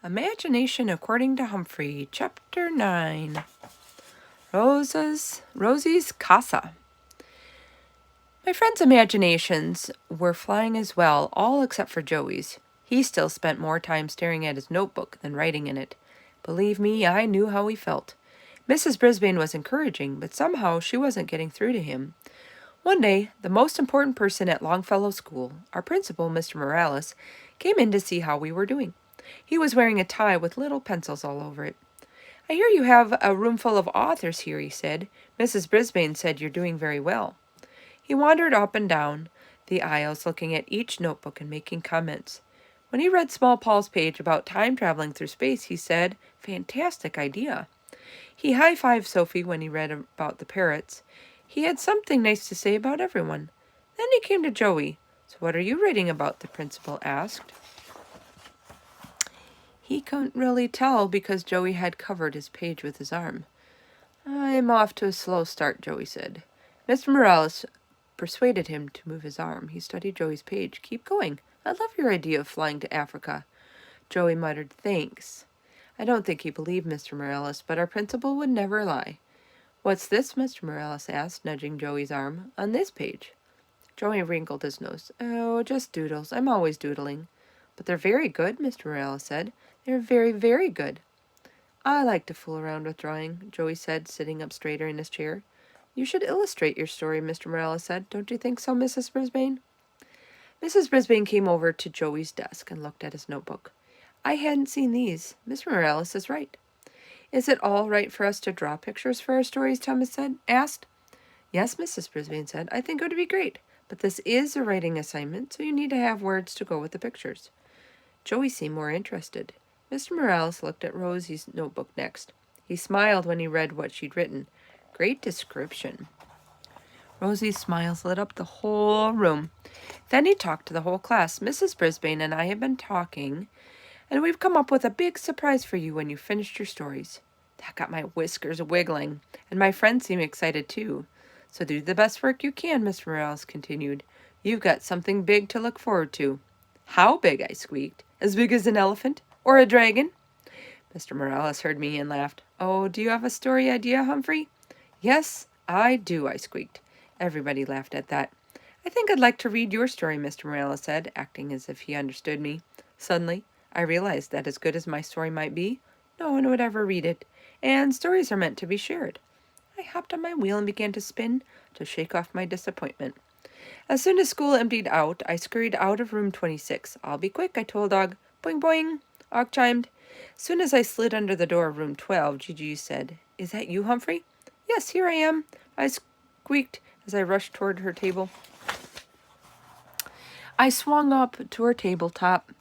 Imagination According to Humphrey, Chapter 9. Rosie's Casa. My friend's imaginations were flying as well, all except for Joey's. He still spent more time staring at his notebook than writing in it. Believe me, I knew how he felt. Mrs. Brisbane was encouraging, but somehow she wasn't getting through to him. One day, the most important person at Longfellow School, our principal, Mr. Morales, came in to see how we were doing. He was wearing a tie with little pencils all over it. I hear you have a room full of authors here, he said. Mrs. Brisbane said you're doing very well. He wandered up and down the aisles, looking at each notebook and making comments. When he read Small Paul's page about time traveling through space, he said, "Fantastic idea." He high-fived Sophie when he read about the parrots. He had something nice to say about everyone. Then he came to Joey. "So what are you reading about?" the principal asked. He couldn't really tell because Joey had covered his page with his arm. "I'm off to a slow start," Joey said. Mr. Morales persuaded him to move his arm. He studied Joey's page. "Keep going. I love your idea of flying to Africa." Joey muttered, "Thanks." I don't think he believed Mr. Morales, but our principal would never lie. "What's this?" Mr. Morales asked, nudging Joey's arm. "On this page." Joey wrinkled his nose. "Oh, just doodles. I'm always doodling." "But they're very good," Mr. Morales said. "They're very, very good." "I like to fool around with drawing," Joey said, sitting up straighter in his chair. "You should illustrate your story," Mr. Morales said. "Don't you think so, Mrs. Brisbane?" Mrs. Brisbane came over to Joey's desk and looked at his notebook. "I hadn't seen these. Mr. Morales is right." "Is it all right for us to draw pictures for our stories?" Thomas asked. "Yes," Mrs. Brisbane said. "I think it would be great. But this is a writing assignment, so you need to have words to go with the pictures." Joey seemed more interested. Mr. Morales looked at Rosie's notebook next. He smiled when he read what she'd written. "Great description." Rosie's smiles lit up the whole room. Then he talked to the whole class. "Mrs. Brisbane and I have been talking, and we've come up with a big surprise for you when you've finished your stories." That got my whiskers wiggling, and my friends seemed excited too. "So do the best work you can," Mr. Morales continued. "You've got something big to look forward to." "How big?" I squeaked. "As big as an elephant? Or a dragon?" Mr. Morales heard me and laughed. "Oh, do you have a story idea, Humphrey?" "Yes, I do," I squeaked. Everybody laughed at that. "I think I'd like to read your story," Mr. Morales said, acting as if he understood me. Suddenly, I realized that as good as my story might be, no one would ever read it, and stories are meant to be shared. I hopped on my wheel and began to spin to shake off my disappointment. As soon as school emptied out, I scurried out of room 26. "I'll be quick," I told Og. "Boing, boing," Og chimed. As soon as I slid under the door of room 12, Gigi said, "Is that you, Humphrey?" "Yes, here I am," I squeaked as I rushed toward her table. I swung up to her tabletop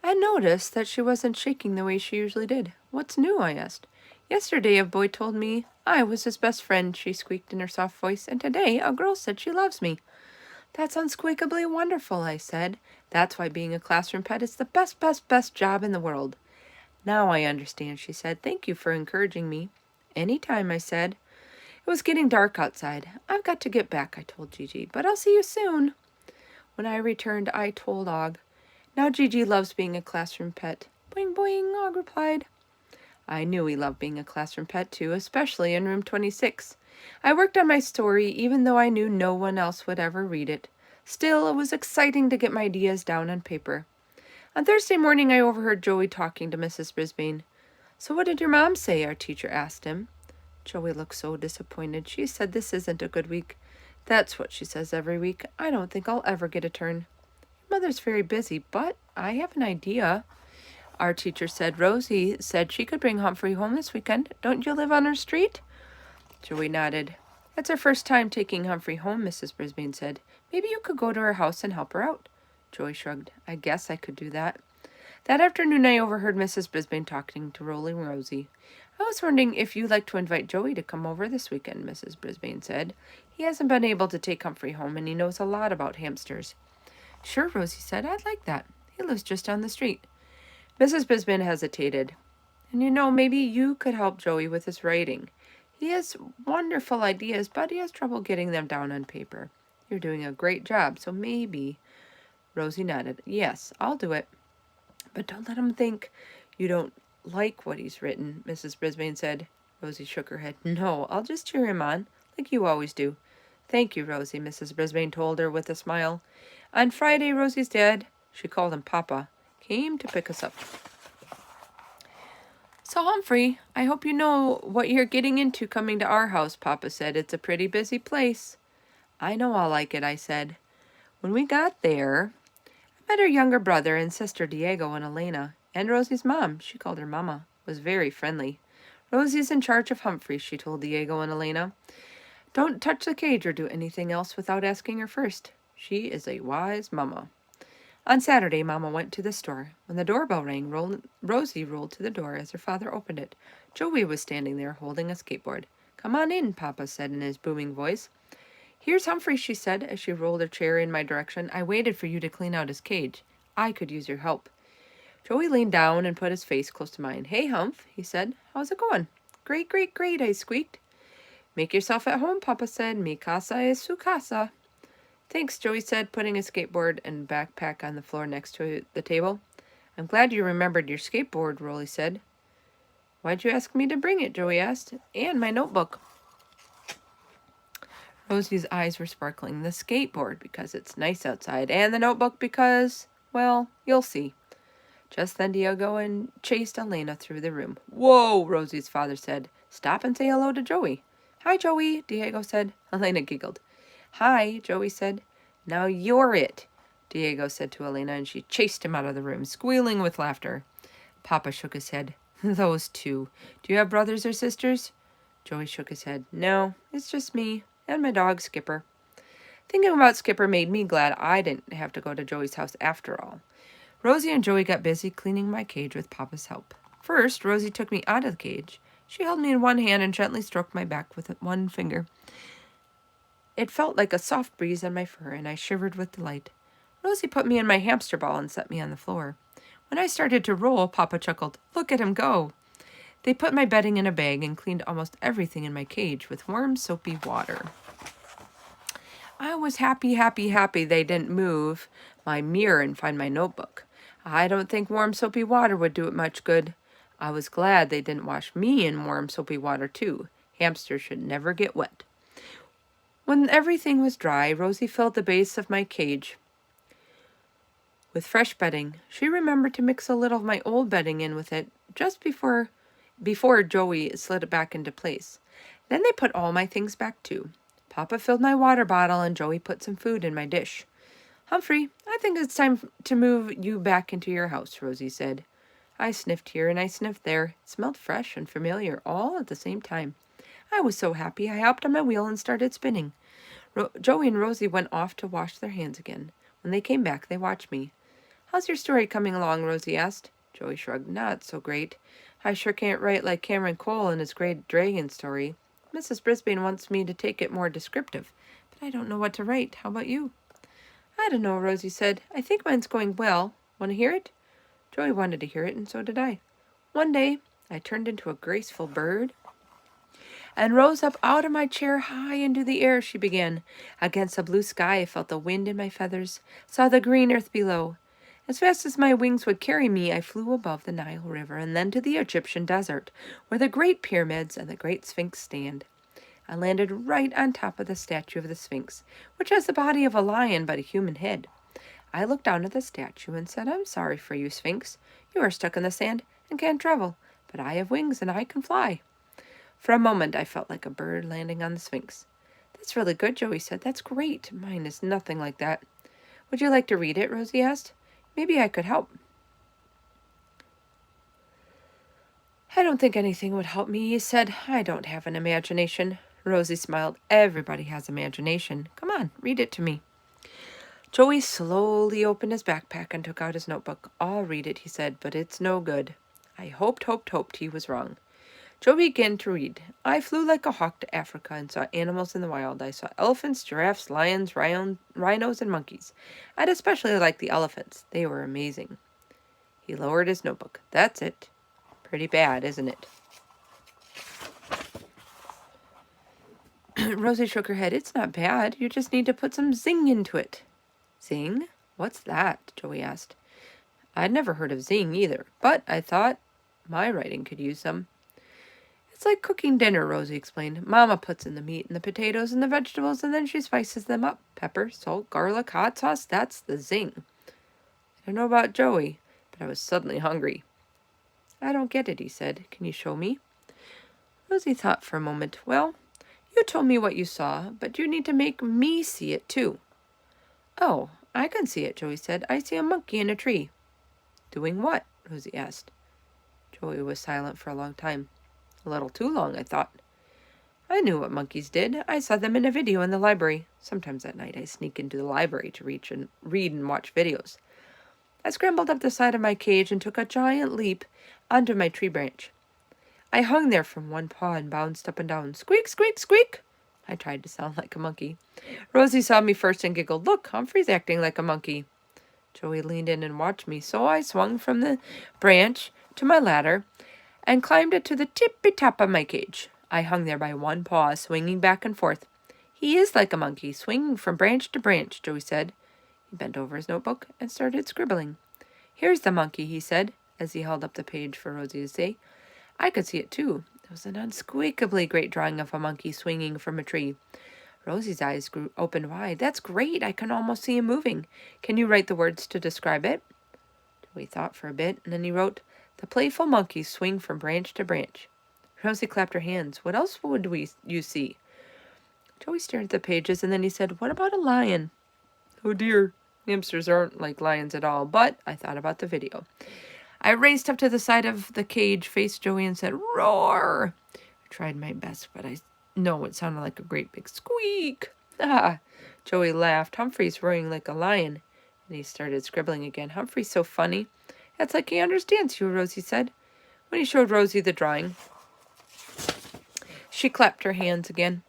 and noticed that she wasn't shaking the way she usually did. "What's new?" I asked. "Yesterday a boy told me I was his best friend," she squeaked in her soft voice, "and today a girl said she loves me." "That's unsqueakably wonderful," I said. "That's why being a classroom pet is the best, best, best job in the world." "Now I understand," she said. "Thank you for encouraging me." "Any time," I said. It was getting dark outside. "I've got to get back," I told Gigi, "but I'll see you soon." When I returned, I told Og. Now Gigi loves being a classroom pet. "Boing, boing," Og replied. I knew he loved being a classroom pet too, especially in room 26. I worked on my story even though I knew no one else would ever read it. Still, it was exciting to get my ideas down on paper. On Thursday morning, I overheard Joey talking to Mrs. Brisbane. "So what did your mom say?" our teacher asked him. Joey looked so disappointed. "She said this isn't a good week." "That's what she says every week. I don't think I'll ever get a turn." "Your mother's very busy, but I have an idea," our teacher said. "Rosie said she could bring Humphrey home this weekend. Don't you live on her street?" Joey nodded. "It's her first time taking Humphrey home," Mrs. Brisbane said. "Maybe you could go to her house and help her out." Joey shrugged. "I guess I could do that." That afternoon, I overheard Mrs. Brisbane talking to Rolling Rosie. "I was wondering if you'd like to invite Joey to come over this weekend," Mrs. Brisbane said. "He hasn't been able to take Humphrey home, and he knows a lot about hamsters." "Sure," Rosie said. "I'd like that. He lives just down the street." Mrs. Brisbane hesitated. "And maybe you could help Joey with his writing. He has wonderful ideas, but he has trouble getting them down on paper. You're doing a great job, so maybe..." Rosie nodded. "Yes, I'll do it. But don't let him think You don't like what he's written, Mrs. Brisbane said. Rosie shook her head. No, I'll just cheer him on, like you always do. Thank you, Rosie, Mrs. Brisbane told her with a smile. On Friday, Rosie's dad, she called him Papa, came to pick us up. So, Humphrey, I hope you know what you're getting into coming to our house, Papa said. It's a pretty busy place. I know I'll like it, I said. When we got there, I met her younger brother and sister Diego and Elena, and Rosie's mom, she called her Mama, was very friendly. Rosie's in charge of Humphrey, she told Diego and Elena. Don't touch the cage or do anything else without asking her first. She is a wise mama. On Saturday, Mama went to the store. When the doorbell rang, Rosie rolled to the door as her father opened it. Joey was standing there holding a skateboard. Come on in, Papa said in his booming voice. Here's Humphrey, she said as she rolled her chair in my direction. I waited for you to clean out his cage. I could use your help. Joey leaned down and put his face close to mine. Hey, Humph, he said. How's it going? Great, great, great, I squeaked. Make yourself at home, Papa said. Mi casa es su casa. Thanks, Joey said, putting his skateboard and backpack on the floor next to the table. I'm glad you remembered your skateboard, Rolly said. Why'd you ask me to bring it, Joey asked. And my notebook. Rosie's eyes were sparkling. The skateboard, because it's nice outside, and the notebook because, well, you'll see. Just then Diego and chased Elena through the room. Whoa, Rosie's father said. Stop and say hello to Joey. Hi, Joey, Diego said. Elena giggled. Hi, Joey said. Now you're it, Diego said to Elena, and she chased him out of the room, squealing with laughter. Papa shook his head. Those two. Do you have brothers or sisters? Joey shook his head. No, it's just me and my dog, Skipper. Thinking about Skipper made me glad I didn't have to go to Joey's house after all. Rosie and Joey got busy cleaning my cage with Papa's help. First, Rosie took me out of the cage. She held me in one hand and gently stroked my back with one finger. It felt like a soft breeze on my fur, and I shivered with delight. Rosie put me in my hamster ball and set me on the floor. When I started to roll, Papa chuckled. Look at him go. They put my bedding in a bag and cleaned almost everything in my cage with warm, soapy water. I was happy they didn't move my mirror and find my notebook. I don't think warm, soapy water would do it much good. I was glad they didn't wash me in warm, soapy water, too. Hamsters should never get wet. When everything was dry, Rosie filled the base of my cage with fresh bedding. She remembered to mix a little of my old bedding in with it just before Joey slid it back into place. Then they put all my things back, too. Papa filled my water bottle, and Joey put some food in my dish. Humphrey, I think it's time to move you back into your house, Rosie said. I sniffed here and I sniffed there. It smelled fresh and familiar all at the same time. I was so happy I hopped on my wheel and started spinning. Joey and Rosie went off to wash their hands again. When they came back, they watched me. How's your story coming along, Rosie asked. Joey shrugged. Not so great. I sure can't write like Cameron Cole in his great dragon story. Mrs. Brisbane wants me to take it more descriptive, but I don't know what to write. How about you? I don't know, Rosie said. I think mine's going well. Want to hear it? Joey wanted to hear it, and so did I. One day, I turned into a graceful bird and rose up out of my chair high into the air, she began. Against the blue sky, I felt the wind in my feathers, saw the green earth below. As fast as my wings would carry me, I flew above the Nile River and then to the Egyptian desert, where the great pyramids and the great Sphinx stand. I landed right on top of the statue of the Sphinx, which has the body of a lion but a human head. I looked down at the statue and said, I'm sorry for you, Sphinx. You are stuck in the sand and can't travel, but I have wings and I can fly. For a moment, I felt like a bird landing on the Sphinx. That's really good, Joey said. That's great. Mine is nothing like that. Would you like to read it? Rosie asked. Maybe I could help. I don't think anything would help me, he said. I don't have an imagination. Rosie smiled. Everybody has imagination. Come on, read it to me. Joey slowly opened his backpack and took out his notebook. I'll read it, he said, but it's no good. I hoped he was wrong. Joey began to read. I flew like a hawk to Africa and saw animals in the wild. I saw elephants, giraffes, lions, rhinos, and monkeys. I'd especially like the elephants. They were amazing. He lowered his notebook. That's it. Pretty bad, isn't it? Rosie shook her head. It's not bad. You just need to put some zing into it. Zing? What's that? Joey asked. I'd never heard of zing either, but I thought My writing could use some. It's like cooking dinner, Rosie explained. Mama puts in the meat and the potatoes and the vegetables, and then she spices them up. Pepper, salt, garlic, hot sauce, that's the zing. I don't know about Joey, but I was suddenly hungry. I don't get it, he said. Can you show me? Rosie thought for a moment. Well, you told me what you saw, but you need to make me see it too. Oh, I can see it, Joey said. I see a monkey in a tree. Doing what? Rosie asked. Joey was silent for a long time. A little too long, I thought. I knew what monkeys did. I saw them in a video in the library. Sometimes at night I sneak into the library to read and watch videos. I scrambled up the side of my cage and took a giant leap onto my tree branch. I hung there from one paw and bounced up and down. Squeak, squeak, squeak! I tried to sound like a monkey. Rosie saw me first and giggled. Look, Humphrey's acting like a monkey. Joey leaned in and watched me, so I swung from the branch to my ladder and climbed it to the tippy top of my cage. I hung there by one paw, swinging back and forth. He is like a monkey, swinging from branch to branch, Joey said. He bent over his notebook and started scribbling. Here's the monkey, he said, as he held up the page for Rosie to see. I could see it too. It was an unsqueakably great drawing of a monkey swinging from a tree. Rosie's eyes opened wide. That's great. I can almost see him moving. Can you write the words to describe it? Joey thought for a bit, and then he wrote, The playful monkeys swing from branch to branch. Rosie clapped her hands. What else would you see? Joey stared at the pages, and then he said, What about a lion? Oh dear, hamsters aren't like lions at all, but I thought about the video. I raced up to the side of the cage, faced Joey, and said, Roar! I tried my best, but I know it sounded like a great big squeak. Ah! Joey laughed. Humphrey's roaring like a lion. And he started scribbling again. Humphrey's so funny. It's like he understands you, Rosie said. When he showed Rosie the drawing, she clapped her hands again.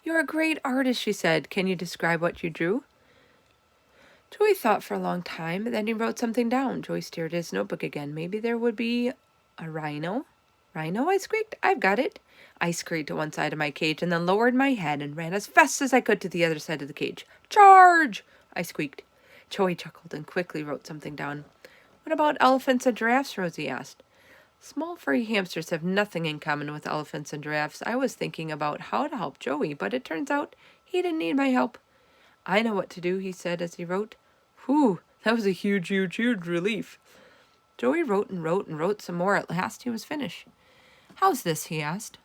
You're a great artist, she said. Can you describe what you drew? Joey thought for a long time, then he wrote something down. Joey stared at his notebook again. Maybe there would be a rhino. Rhino, I squeaked. I've got it. I scurried to one side of my cage and then lowered my head and ran as fast as I could to the other side of the cage. Charge! I squeaked. Joey chuckled and quickly wrote something down. What about elephants and giraffes? Rosie asked. Small furry hamsters have nothing in common with elephants and giraffes. I was thinking about how to help Joey, but it turns out he didn't need my help. I know what to do, he said as he wrote. Whew, that was a huge, huge, huge relief. Joey wrote and wrote and wrote some more. At last he was finished. How's this? He asked.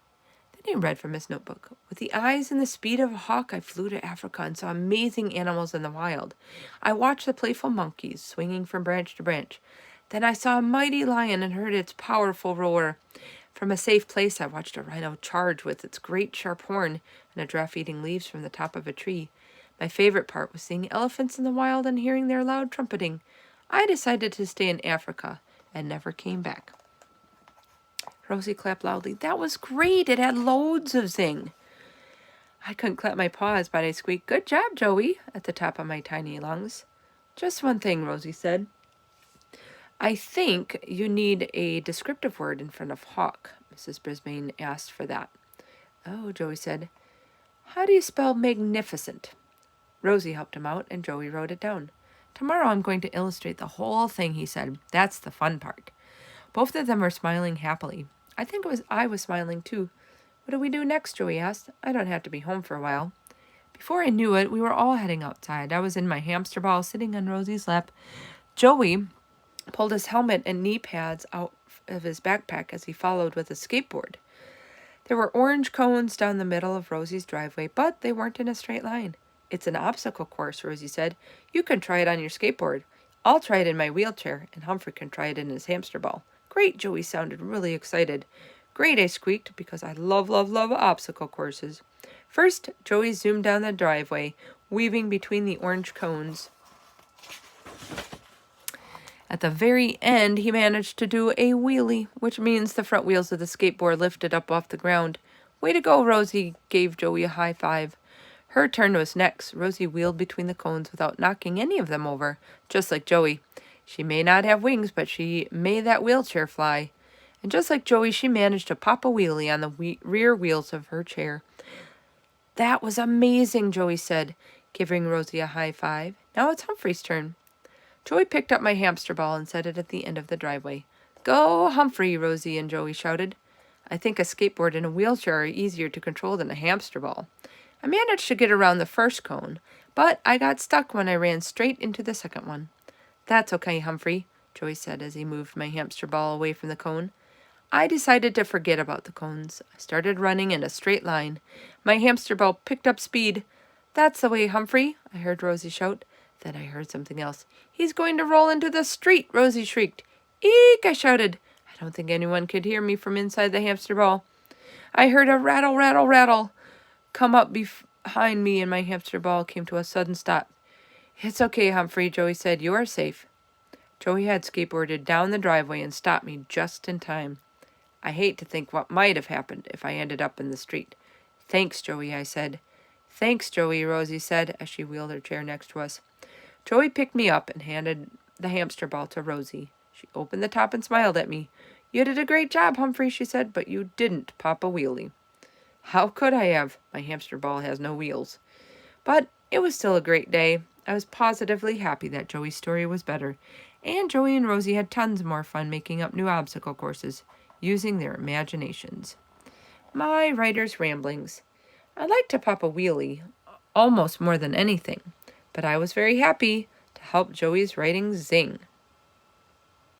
Then he read from his notebook. With the eyes and the speed of a hawk, I flew to Africa and saw amazing animals in the wild. I watched the playful monkeys swinging from branch to branch. Then I saw a mighty lion and heard its powerful roar. From a safe place, I watched a rhino charge with its great sharp horn and a giraffe eating leaves from the top of a tree. My favorite part was seeing elephants in the wild and hearing their loud trumpeting. I decided to stay in Africa and never came back. Rosie clapped loudly. That was great. It had loads of zing. I couldn't clap my paws, but I squeaked, Good job, Joey, at the top of my tiny lungs. Just one thing, Rosie said. I think you need a descriptive word in front of hawk. Mrs. Brisbane asked for that. Oh, Joey said. How do you spell magnificent? Rosie helped him out, and Joey wrote it down. Tomorrow I'm going to illustrate the whole thing, he said. That's the fun part. Both of them were smiling happily. I think I was smiling too. What do we do next? Joey asked. I don't have to be home for a while. Before I knew it, we were all heading outside. I was in my hamster ball sitting on Rosie's lap. Joey pulled his helmet and knee pads out of his backpack as he followed with a skateboard. There were orange cones down the middle of Rosie's driveway, but they weren't in a straight line. It's an obstacle course, Rosie said. You can try it on your skateboard. I'll try it in my wheelchair, and Humphrey can try it in his hamster ball. Great, Joey sounded really excited. Great, I squeaked, because I love, love, love obstacle courses. First, Joey zoomed down the driveway, weaving between the orange cones. At the very end, he managed to do a wheelie, which means the front wheels of the skateboard lifted up off the ground. Way to go, Rosie gave Joey a high five. Her turn was next. Rosie wheeled between the cones without knocking any of them over, just like Joey. She may not have wings, but she made that wheelchair fly. And just like Joey, she managed to pop a wheelie on the rear wheels of her chair. That was amazing, Joey said, giving Rosie a high five. Now it's Humphrey's turn. Joey picked up my hamster ball and set it at the end of the driveway. Go, Humphrey, Rosie and Joey shouted. I think a skateboard and a wheelchair are easier to control than a hamster ball. I managed to get around the first cone, but I got stuck when I ran straight into the second one. That's okay, Humphrey, Joey said as he moved my hamster ball away from the cone. I decided to forget about the cones. I started running in a straight line. My hamster ball picked up speed. That's the way, Humphrey, I heard Rosie shout. Then I heard something else. He's going to roll into the street, Rosie shrieked. Eek, I shouted. I don't think anyone could hear me from inside the hamster ball. I heard a rattle, rattle, rattle come up behind me, and my hamster ball came to a sudden stop. It's okay, Humphrey, Joey said. You are safe. Joey had skateboarded down the driveway and stopped me just in time. I hate to think what might have happened if I ended up in the street. Thanks, Joey, I said. Thanks, Joey, Rosie said as she wheeled her chair next to us. Joey picked me up and handed the hamster ball to Rosie. She opened the top and smiled at me. You did a great job, Humphrey, she said, but you didn't pop a wheelie. How could I have? My hamster ball has no wheels. But it was still a great day. I was positively happy that Joey's story was better, and Joey and Rosie had tons more fun making up new obstacle courses, using their imaginations. My writer's ramblings. I like to pop a wheelie, almost more than anything, but I was very happy to help Joey's writing zing.